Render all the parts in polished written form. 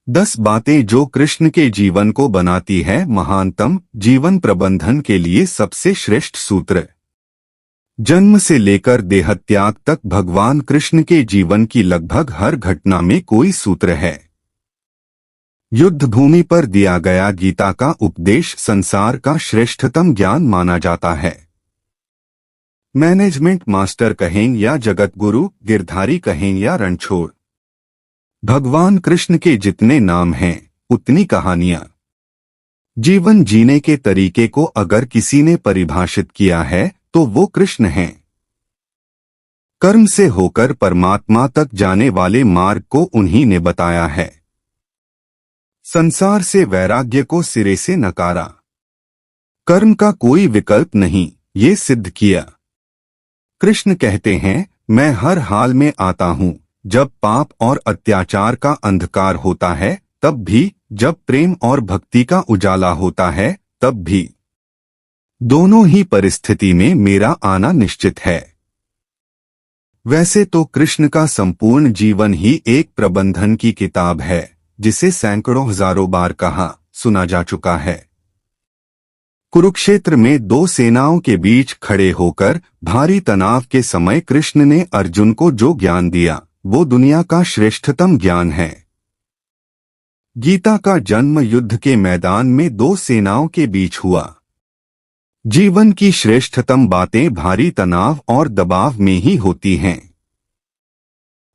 10 बातें जो कृष्ण के जीवन को बनाती है महानतम। जीवन प्रबंधन के लिए सबसे श्रेष्ठ सूत्र। जन्म से लेकर देहत्याग तक भगवान कृष्ण के जीवन की लगभग हर घटना में कोई सूत्र है। युद्ध भूमि पर दिया गया गीता का उपदेश संसार का श्रेष्ठतम ज्ञान माना जाता है। मैनेजमेंट मास्टर कहें या जगत गुरु, गिरधारी कहें या रणछोड़, भगवान कृष्ण के जितने नाम हैं उतनी कहानियां। जीवन जीने के तरीके को अगर किसी ने परिभाषित किया है तो वो कृष्ण हैं। कर्म से होकर परमात्मा तक जाने वाले मार्ग को उन्हीं ने बताया है। संसार से वैराग्य को सिरे से नकारा, कर्म का कोई विकल्प नहीं, ये सिद्ध किया। कृष्ण कहते हैं, मैं हर हाल में आता हूँ, जब पाप और अत्याचार का अंधकार होता है तब भी, जब प्रेम और भक्ति का उजाला होता है तब भी। दोनों ही परिस्थिति में मेरा आना निश्चित है। वैसे तो कृष्ण का संपूर्ण जीवन ही एक प्रबंधन की किताब है, जिसे सैकड़ों हजारों बार कहा सुना जा चुका है। कुरुक्षेत्र में 2 सेनाओं के बीच खड़े होकर भारी तनाव के समय कृष्ण ने अर्जुन को जो ज्ञान दिया वो दुनिया का श्रेष्ठतम ज्ञान है। गीता का जन्म युद्ध के मैदान में 2 सेनाओं के बीच हुआ। जीवन की श्रेष्ठतम बातें भारी तनाव और दबाव में ही होती हैं।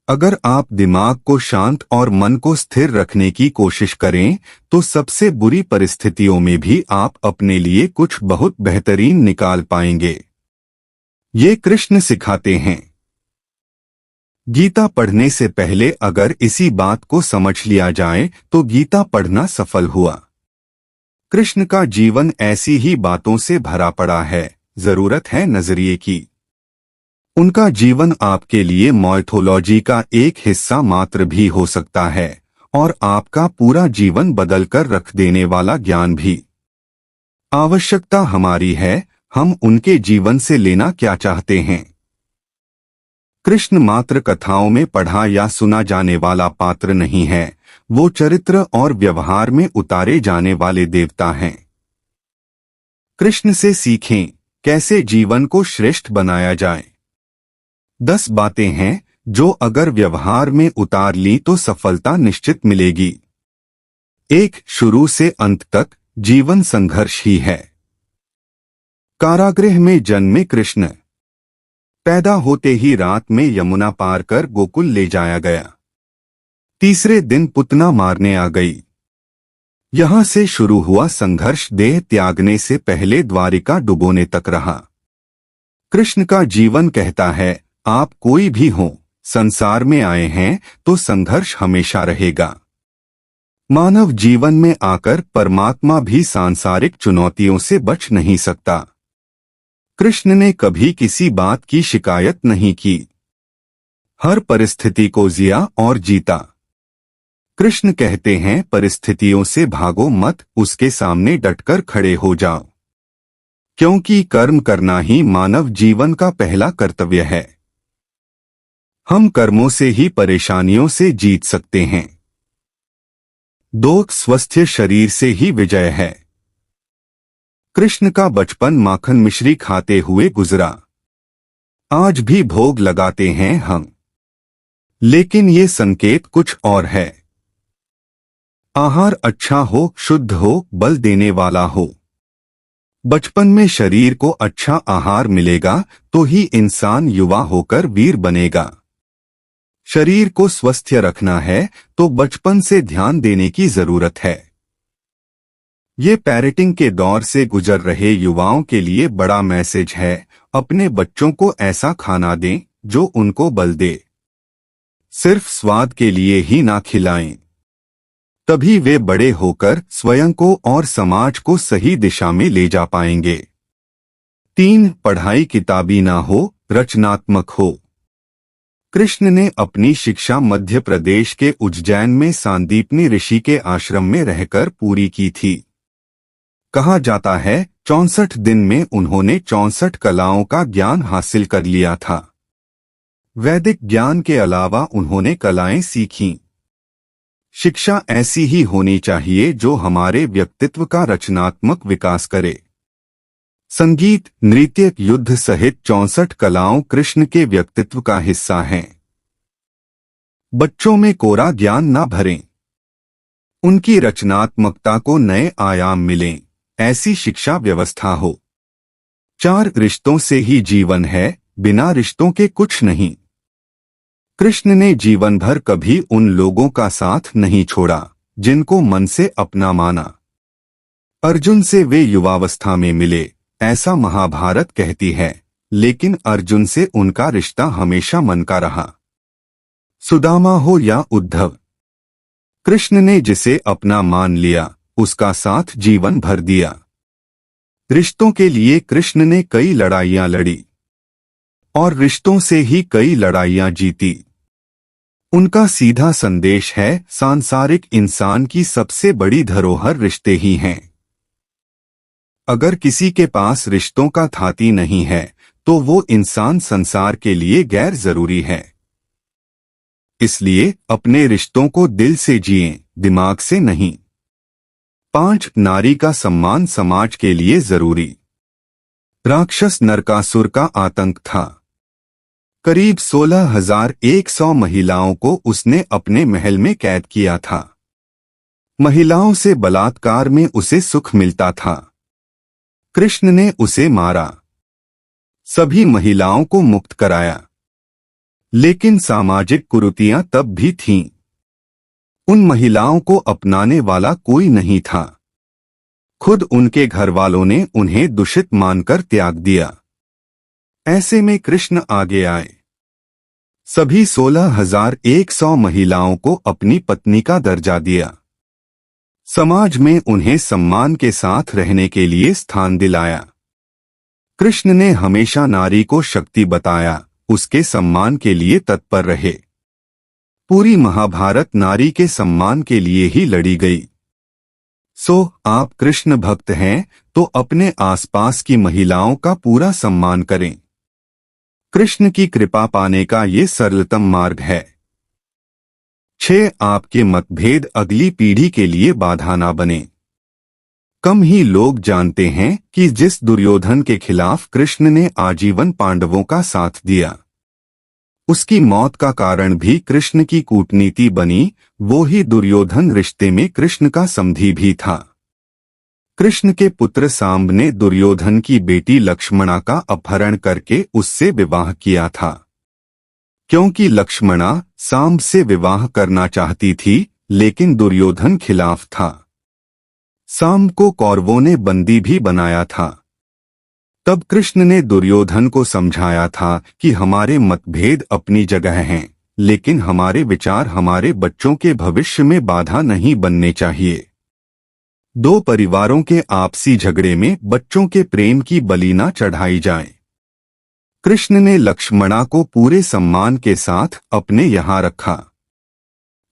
अगर आप दिमाग को शांत और मन को स्थिर रखने की कोशिश करें तो सबसे बुरी परिस्थितियों में भी आप अपने लिए कुछ बहुत बेहतरीन निकाल पाएंगे। ये कृष्ण सिखाते हैं। गीता पढ़ने से पहले अगर इसी बात को समझ लिया जाए तो गीता पढ़ना सफल हुआ। कृष्ण का जीवन ऐसी ही बातों से भरा पड़ा है, जरूरत है नजरिए की। उनका जीवन आपके लिए माइथोलॉजी का एक हिस्सा मात्र भी हो सकता है और आपका पूरा जीवन बदलकर रख देने वाला ज्ञान भी। आवश्यकता हमारी है, हम उनके जीवन से लेना क्या चाहते हैं। कृष्ण मात्र कथाओं में पढ़ा या सुना जाने वाला पात्र नहीं है, वो चरित्र और व्यवहार में उतारे जाने वाले देवता हैं। कृष्ण से सीखें कैसे जीवन को श्रेष्ठ बनाया जाए। 10 बातें हैं जो अगर व्यवहार में उतार ली तो सफलता निश्चित मिलेगी। 1. शुरू से अंत तक जीवन संघर्ष ही है। कारागृह में जन्मे कृष्ण। पैदा होते ही रात में यमुना पार कर गोकुल ले जाया गया। तीसरे दिन पुतना मारने आ गई। यहां से शुरू हुआ संघर्ष देह त्यागने से पहले द्वारिका डुबोने तक रहा। कृष्ण का जीवन कहता है, आप कोई भी हो, संसार में आए हैं तो संघर्ष हमेशा रहेगा। मानव जीवन में आकर परमात्मा भी सांसारिक चुनौतियों से बच नहीं सकता। कृष्ण ने कभी किसी बात की शिकायत नहीं की, हर परिस्थिति को जिया और जीता। कृष्ण कहते हैं, परिस्थितियों से भागो मत, उसके सामने डटकर खड़े हो जाओ, क्योंकि कर्म करना ही मानव जीवन का पहला कर्तव्य है। हम कर्मों से ही परेशानियों से जीत सकते हैं। 2. स्वस्थ शरीर से ही विजय है। कृष्ण का बचपन माखन मिश्री खाते हुए गुजरा। आज भी भोग लगाते हैं हम, लेकिन ये संकेत कुछ और है। आहार अच्छा हो, शुद्ध हो, बल देने वाला हो। बचपन में शरीर को अच्छा आहार मिलेगा तो ही इंसान युवा होकर वीर बनेगा। शरीर को स्वस्थ रखना है तो बचपन से ध्यान देने की जरूरत है। ये पेरेंटिंग के दौर से गुजर रहे युवाओं के लिए बड़ा मैसेज है। अपने बच्चों को ऐसा खाना दें जो उनको बल दे। सिर्फ स्वाद के लिए ही ना खिलाएं, तभी वे बड़े होकर स्वयं को और समाज को सही दिशा में ले जा पाएंगे। 3. पढ़ाई किताबी ना हो, रचनात्मक हो। कृष्ण ने अपनी शिक्षा मध्य प्रदेश के उज्जैन में सांदीपनी ऋषि के आश्रम में रहकर पूरी की थी। कहा जाता है 64 दिन में उन्होंने 64 कलाओं का ज्ञान हासिल कर लिया था। वैदिक ज्ञान के अलावा उन्होंने कलाएं सीखीं। शिक्षा ऐसी ही होनी चाहिए जो हमारे व्यक्तित्व का रचनात्मक विकास करे। संगीत, नृत्य, युद्ध सहित 64 कलाओं कृष्ण के व्यक्तित्व का हिस्सा हैं। बच्चों में कोरा ज्ञान न भरें, उनकी रचनात्मकता को नए आयाम मिलें, ऐसी शिक्षा व्यवस्था हो। 4 रिश्तों से ही जीवन है, बिना रिश्तों के कुछ नहीं। कृष्ण ने जीवन भर कभी उन लोगों का साथ नहीं छोड़ा जिनको मन से अपना माना। अर्जुन से वे युवावस्था में मिले, ऐसा महाभारत कहती है, लेकिन अर्जुन से उनका रिश्ता हमेशा मन का रहा। सुदामा हो या उद्धव, कृष्ण ने जिसे अपना मान लिया उसका साथ जीवन भर दिया। रिश्तों के लिए कृष्ण ने कई लड़ाइयां लड़ी और रिश्तों से ही कई लड़ाइयां जीती। उनका सीधा संदेश है, सांसारिक इंसान की सबसे बड़ी धरोहर रिश्ते ही हैं। अगर किसी के पास रिश्तों का थाती नहीं है तो वो इंसान संसार के लिए गैर जरूरी है। इसलिए अपने रिश्तों को दिल से जिएं, दिमाग से नहीं। 5 नारी का सम्मान समाज के लिए जरूरी। राक्षस नरकासुर का आतंक था। करीब 16,100 महिलाओं को उसने अपने महल में कैद किया था। महिलाओं से बलात्कार में उसे सुख मिलता था। कृष्ण ने उसे मारा, सभी महिलाओं को मुक्त कराया, लेकिन सामाजिक कुरीतियां तब भी थीं। उन महिलाओं को अपनाने वाला कोई नहीं था। खुद उनके घरवालों ने उन्हें दूषित मानकर त्याग दिया। ऐसे में कृष्ण आगे आए, सभी 16,100 महिलाओं को अपनी पत्नी का दर्जा दिया, समाज में उन्हें सम्मान के साथ रहने के लिए स्थान दिलाया। कृष्ण ने हमेशा नारी को शक्ति बताया, उसके सम्मान के लिए तत्पर रहे। पूरी महाभारत नारी के सम्मान के लिए ही लड़ी गई। आप कृष्ण भक्त हैं तो अपने आसपास की महिलाओं का पूरा सम्मान करें। कृष्ण की कृपा पाने का ये सरलतम मार्ग है। 6 आपके मतभेद अगली पीढ़ी के लिए बाधा ना बने। कम ही लोग जानते हैं कि जिस दुर्योधन के खिलाफ कृष्ण ने आजीवन पांडवों का साथ दिया, उसकी मौत का कारण भी कृष्ण की कूटनीति बनी। वो ही दुर्योधन रिश्ते में कृष्ण का समधी भी था। कृष्ण के पुत्र सांब ने दुर्योधन की बेटी लक्ष्मणा का अपहरण करके उससे विवाह किया था, क्योंकि लक्ष्मणा सांब से विवाह करना चाहती थी, लेकिन दुर्योधन खिलाफ था। सांब को कौरवों ने बंदी भी बनाया था। तब कृष्ण ने दुर्योधन को समझाया था कि हमारे मतभेद अपनी जगह हैं, लेकिन हमारे विचार हमारे बच्चों के भविष्य में बाधा नहीं बनने चाहिए। 2 परिवारों के आपसी झगड़े में बच्चों के प्रेम की बलि न चढ़ाई जाए। कृष्ण ने लक्ष्मणा को पूरे सम्मान के साथ अपने यहाँ रखा।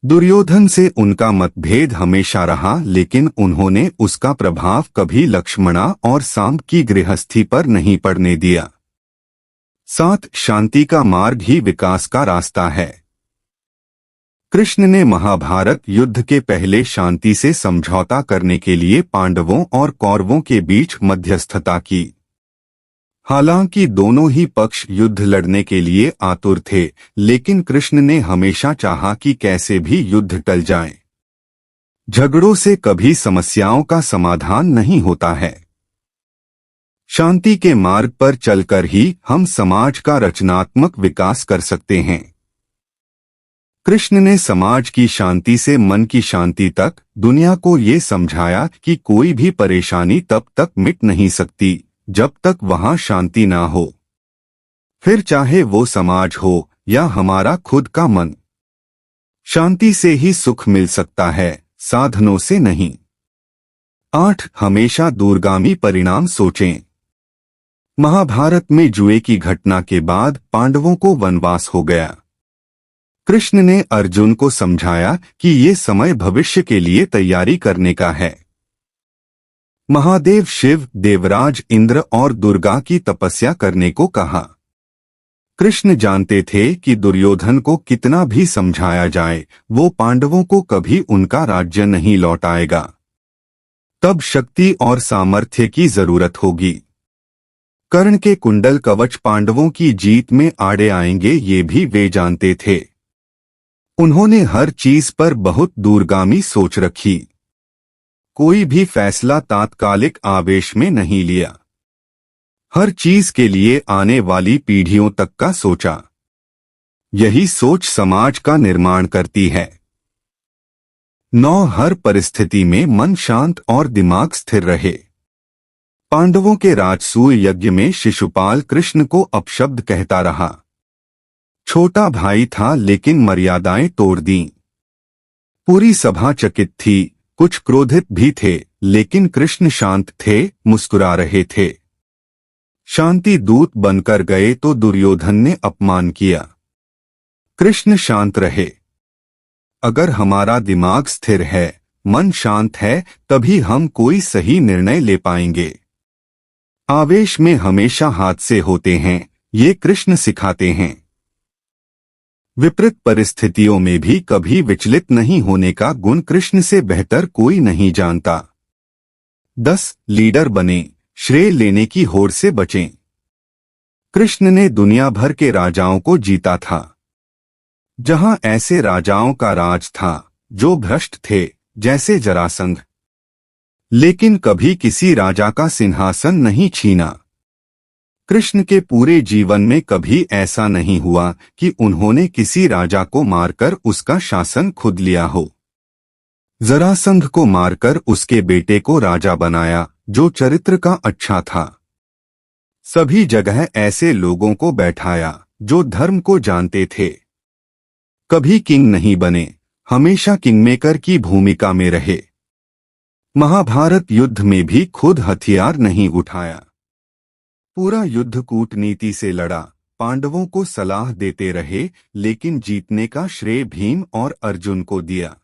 दुर्योधन से उनका मतभेद हमेशा रहा, लेकिन उन्होंने उसका प्रभाव कभी लक्ष्मणा और सांब की गृहस्थी पर नहीं पड़ने दिया। 7 शांति का मार्ग ही विकास का रास्ता है। कृष्ण ने महाभारत युद्ध के पहले शांति से समझौता करने के लिए पांडवों और कौरवों के बीच मध्यस्थता की। हालांकि दोनों ही पक्ष युद्ध लड़ने के लिए आतुर थे, लेकिन कृष्ण ने हमेशा चाहा कि कैसे भी युद्ध टल जाए। झगड़ों से कभी समस्याओं का समाधान नहीं होता है। शांति के मार्ग पर चलकर ही हम समाज का रचनात्मक विकास कर सकते हैं। कृष्ण ने समाज की शांति से मन की शांति तक दुनिया को ये समझाया कि कोई भी परेशानी तब तक मिट नहीं सकती जब तक वहां शांति ना हो, फिर चाहे वो समाज हो या हमारा खुद का मन। शांति से ही सुख मिल सकता है, साधनों से नहीं। 8 हमेशा दूरगामी परिणाम सोचें। महाभारत में जुए की घटना के बाद पांडवों को वनवास हो गया। कृष्ण ने अर्जुन को समझाया कि ये समय भविष्य के लिए तैयारी करने का है। महादेव शिव, देवराज इंद्र और दुर्गा की तपस्या करने को कहा। कृष्ण जानते थे कि दुर्योधन को कितना भी समझाया जाए, वो पांडवों को कभी उनका राज्य नहीं लौटाएगा। तब शक्ति और सामर्थ्य की जरूरत होगी। कर्ण के कुंडल कवच पांडवों की जीत में आड़े आएंगे, ये भी वे जानते थे। उन्होंने हर चीज पर बहुत दूरगामी सोच रखी। कोई भी फैसला तात्कालिक आवेश में नहीं लिया। हर चीज के लिए आने वाली पीढ़ियों तक का सोचा। यही सोच समाज का निर्माण करती है। 9 हर परिस्थिति में मन शांत और दिमाग स्थिर रहे। पांडवों के राजसूय यज्ञ में शिशुपाल कृष्ण को अपशब्द कहता रहा। छोटा भाई था लेकिन मर्यादाएं तोड़ दी। पूरी सभा चकित थी, कुछ क्रोधित भी थे, लेकिन कृष्ण शांत थे, मुस्कुरा रहे थे। शांति दूत बनकर गए तो दुर्योधन ने अपमान किया। कृष्ण शांत रहे। अगर हमारा दिमाग स्थिर है, मन शांत है, तभी हम कोई सही निर्णय ले पाएंगे। आवेश में हमेशा हादसे होते हैं, ये कृष्ण सिखाते हैं। विपरीत परिस्थितियों में भी कभी विचलित नहीं होने का गुण कृष्ण से बेहतर कोई नहीं जानता। 10 लीडर बने, श्रेय लेने की होड़ से बचें। कृष्ण ने दुनिया भर के राजाओं को जीता था। जहां ऐसे राजाओं का राज था जो भ्रष्ट थे, जैसे जरासंध, लेकिन कभी किसी राजा का सिंहासन नहीं छीना। कृष्ण के पूरे जीवन में कभी ऐसा नहीं हुआ कि उन्होंने किसी राजा को मारकर उसका शासन खुद लिया हो। जरासंध को मारकर उसके बेटे को राजा बनाया, जो चरित्र का अच्छा था। सभी जगह ऐसे लोगों को बैठाया जो धर्म को जानते थे। कभी किंग नहीं बने, हमेशा किंगमेकर की भूमिका में रहे। महाभारत युद्ध में भी खुद हथियार नहीं उठाया। पूरा युद्ध कूटनीति से लड़ा, पांडवों को सलाह देते रहे, लेकिन जीतने का श्रेय भीम और अर्जुन को दिया।